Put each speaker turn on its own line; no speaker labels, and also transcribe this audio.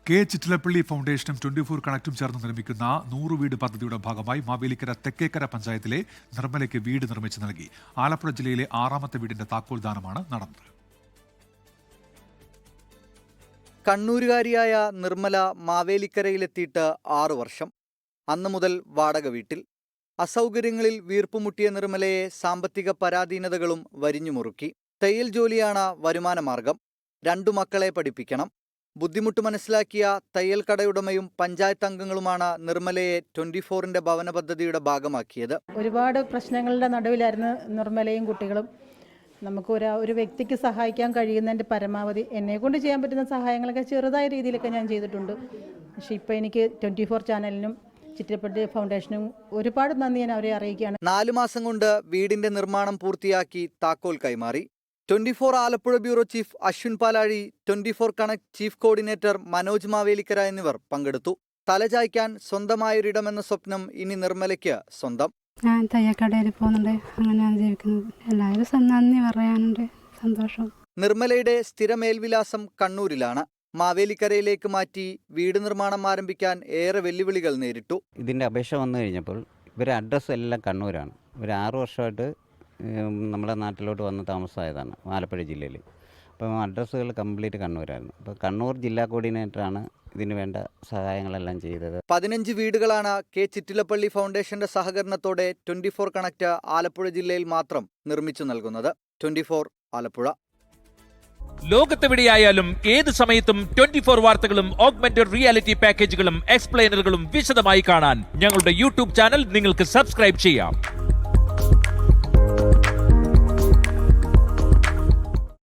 K Chittilappilly ഫൗണ്ടേഷനും 24 കണക്റ്റും ചേർന്ന് നിർമ്മിക്കുന്ന 100 വീട് പദ്ധതിയുടെ ഭാഗമായി മാവേലിക്കര തെക്കേക്കര പഞ്ചായത്തിലെ നിർമ്മലയ്ക്ക് വീട് നിർമ്മിച്ചു നൽകി. ആലപ്പുഴ ജില്ലയിലെ 6ാമത്തെ വീടിന്റെ താക്കോൽദാനമാണ് നടന്നത്.
കണ്ണൂരുകാരിയായ നിർമ്മല മാവേലിക്കരയിലെത്തിയിട്ട് 6 വർഷം. അന്നു മുതൽ വാടക വീട്ടിൽ. അസൗകര്യങ്ങളിൽ വീർപ്പുമുട്ടിയ നിർമ്മലയെ സാമ്പത്തിക പരാധീനതകളും വരിഞ്ഞുമുറുക്കി. തയ്യൽ ജോലിയാണ് വരുമാനമാർഗം. 2 മക്കളെ പഠിപ്പിക്കണം. ബുദ്ധിമുട്ട് മനസ്സിലാക്കിയ തയ്യൽ കടയുടമയും പഞ്ചായത്ത് അംഗങ്ങളുമാണ് നിർമ്മലയെ 24ന്റെ ഭവന പദ്ധതിയുടെ ഭാഗമാക്കിയത്.
ഒരുപാട് പ്രശ്നങ്ങളുടെ നടുവിലായിരുന്നു നിർമ്മലയും കുട്ടികളും. നമുക്ക് ഒരു വ്യക്തിക്ക് സഹായിക്കാൻ കഴിയുന്നതിൻ്റെ പരമാവധി എന്നെക്കൊണ്ട് ചെയ്യാൻ പറ്റുന്ന സഹായങ്ങളൊക്കെ ചെറുതായ രീതിയിലൊക്കെ ഞാൻ ചെയ്തിട്ടുണ്ട്. പക്ഷേ ഇപ്പോൾ എനിക്ക് 24 ചാനലിനും ചിറ്റിലപ്പള്ളി ഫൗണ്ടേഷനും ഒരുപാട് നന്ദി ഞാൻ അവരെ അറിയിക്കുകയാണ്.
4 മാസം കൊണ്ട് വീടിന്റെ നിർമ്മാണം പൂർത്തിയാക്കി താക്കോൽ കൈമാറി. 24 Alappuzha bureau chief Ashwin Palazhi, 24 connect chief coordinator Manoj Mavelikkara എന്നിവർ പങ്കെടുത്തു. തലചായ്ക്കാൻ സ്വന്തമായൊരിടമെന്ന സ്വപ്നം ഇനി നിർമ്മലയ്ക്ക് സ്വന്തം.
ഞാൻ തയ്യക്കടയിൽ പോകുന്നുണ്ട്, അങ്ങനെയാണ് ജീവിക്കുന്നത്. എല്ലാവരും നന്ദി പറയാനുണ്ട്, സന്തോഷം.
നിർമ്മലയുടെ സ്ഥിര മേൽവിലാസം കണ്ണൂരിലാണ്. മാവേലിക്കരയിലേക്ക് മാറ്റി വീട് നിർമ്മാണം ആരംഭിക്കാൻ ഏറെ വെല്ലുവിളികൾ നേരിട്ടു.
ഇതിൻ്റെ അപേക്ഷ വന്നു കഴിഞ്ഞപ്പോൾ ഇവരുടെ അഡ്രസ്സ് എല്ലാം കണ്ണൂരാണ്. ഇവർ 6 വർഷമായിട്ട് നമ്മുടെ നാട്ടിലോട്ട് വന്ന് താമസമായതാണ് ആലപ്പുഴ ജില്ലയിൽ. അപ്പം അഡ്രസ്സുകൾ കംപ്ലീറ്റ് കണ്ണൂരായിരുന്നു. അപ്പോൾ കണ്ണൂർ ജില്ലാ കോർഡിനേറ്ററാണ് ഇതിന് വേണ്ട സഹായങ്ങളെല്ലാം ചെയ്തത്.
15 വീടുകളാണ് കെ ചിറ്റിലപ്പള്ളി ഫൗണ്ടേഷന്റെ സഹകരണത്തോടെ 24 കണക്ട് ആലപ്പുഴ ജില്ലയിൽ മാത്രം നിർമ്മിച്ചു നൽകുന്നത്. 24 ആലപ്പുഴ.
ലോകത്തെവിടെയായാലും ഏത് സമയത്തും 24 വാർത്തകളും ഓഗ്മെന്റഡ് റിയാലിറ്റി പാക്കേജുകളും എക്സ്പ്ലെയിനറുകളും വിശദമായി കാണാൻ ഞങ്ങളുടെ യൂട്യൂബ് ചാനൽ നിങ്ങൾക്ക് സബ്സ്ക്രൈബ് ചെയ്യാം.